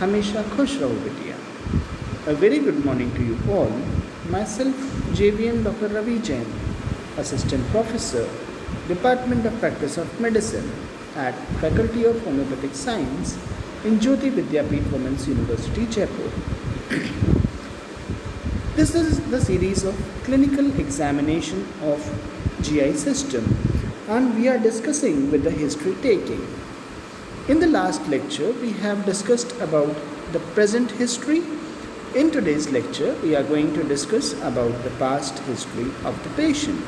हमेशा खुश रहो बिटिया. A very good morning to you all. Myself, JVM Dr. Ravi Jain, Assistant Professor, Department of Practice of Medicine at Faculty of Homeopathic Science in Jyoti Vidyapeeth Women's University, Jaipur. This is the series of clinical examination of GI system, and we are discussing with the history taking. In the last lecture, we have discussed about the present history. In today's lecture, we are going to discuss about the past history of the patient.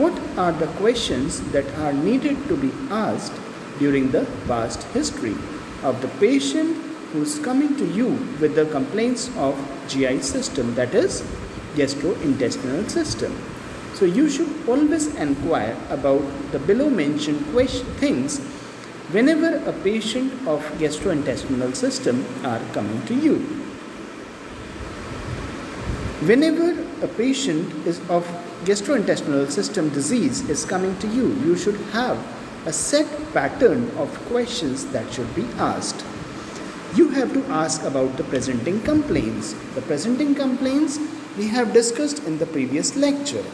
What are the questions that are needed to be asked during the past history of the patient who is coming to you with the complaints of GI system, that is gastrointestinal system. So you should always inquire about the below mentioned things whenever a patient of gastrointestinal system are coming to you. Whenever a patient is of gastrointestinal system disease is coming to you, you should have a set pattern of questions that should be asked. You have to ask about the presenting complaints. The presenting complaints we have discussed in the previous lecture.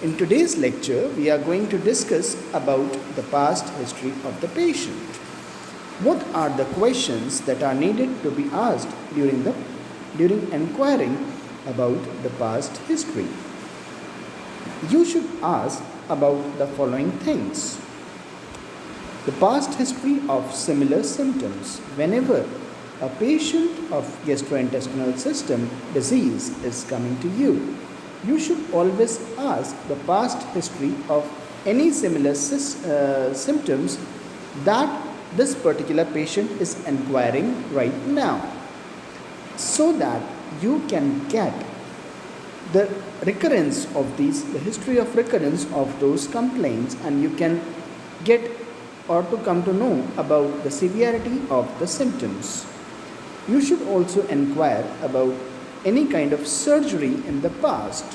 In today's lecture, we are going to discuss about the past history of the patient. What are the questions that are needed to be asked during inquiring about the past history? You should ask about the following things. The past history of similar symptoms. Whenever a patient of gastrointestinal system disease is coming to you, you should always ask the past history of any similar symptoms that this particular patient is inquiring right now, so that you can get the recurrence of the history of recurrence of those complaints, and you can get or to come to know about the severity of the symptoms. You should also inquire about any kind of surgery in the past,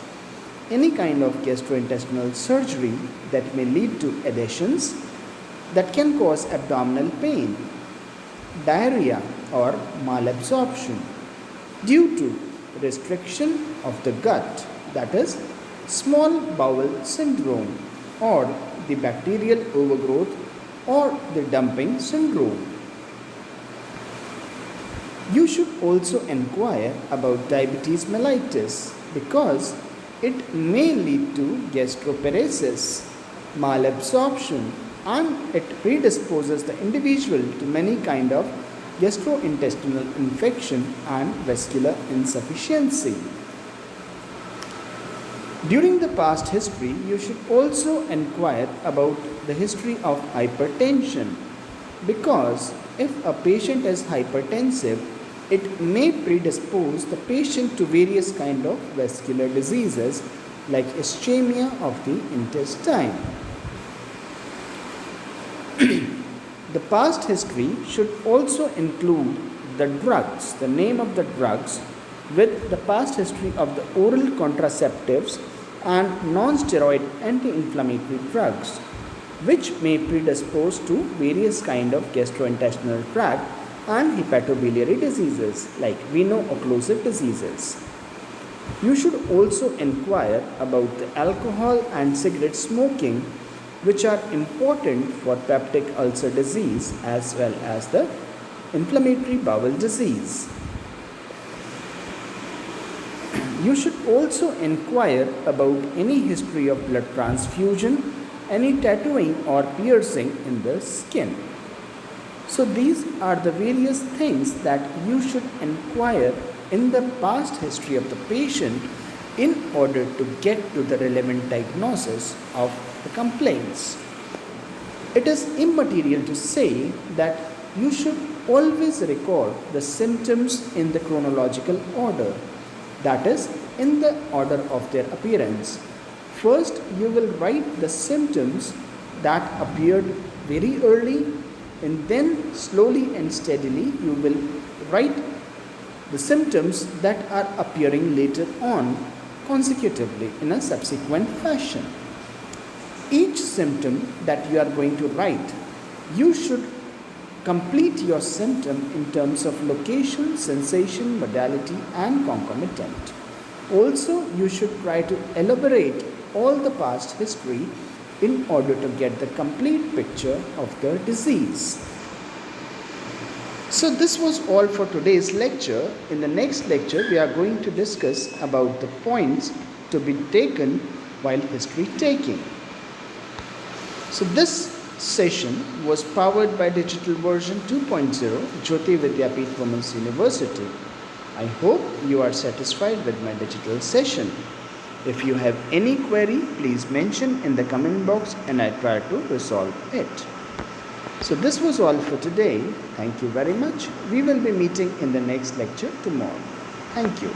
any kind of gastrointestinal surgery that may lead to adhesions that can cause abdominal pain, diarrhea or malabsorption due to restriction of the gut, that is small bowel syndrome, or the bacterial overgrowth or the dumping syndrome. You should also inquire about diabetes mellitus because it may lead to gastroparesis, malabsorption, and it predisposes the individual to many kind of gastrointestinal infection and vascular insufficiency. During the past history, you should also inquire about the history of hypertension because if a patient is hypertensive, it may predispose the patient to various kind of vascular diseases like ischemia of the intestine. The past history should also include the drugs, the name of the drugs, with the past history of the oral contraceptives and non-steroid anti-inflammatory drugs, which may predispose to various kind of gastrointestinal tract and hepatobiliary diseases like veno-occlusive diseases. You should also inquire about the alcohol and cigarette smoking, which are important for peptic ulcer disease as well as the inflammatory bowel disease. You should also inquire about any history of blood transfusion, any tattooing or piercing in the skin. So these are the various things that you should inquire in the past history of the patient in order to get to the relevant diagnosis of the complaints. It is immaterial to say that you should always record the symptoms in the chronological order, that is, in the order of their appearance. First, you will write the symptoms that appeared very early, and then slowly and steadily you will write the symptoms that are appearing later on consecutively in a subsequent fashion. Each symptom that you are going to write, you should Complete your symptom in terms of location, sensation, modality, and concomitant. Also, you should try to elaborate all the past history in order to get the complete picture of the disease. So this was all for today's lecture. In the next lecture, we are going to discuss about the points to be taken while history taking. So this session was powered by Digital Version 2.0, Jyoti Vidyapeeth Women's University. I hope you are satisfied with my digital session. If you have any query, please mention in the comment box and I try to resolve it. So this was all for today. Thank you very much. We will be meeting in the next lecture tomorrow. Thank you.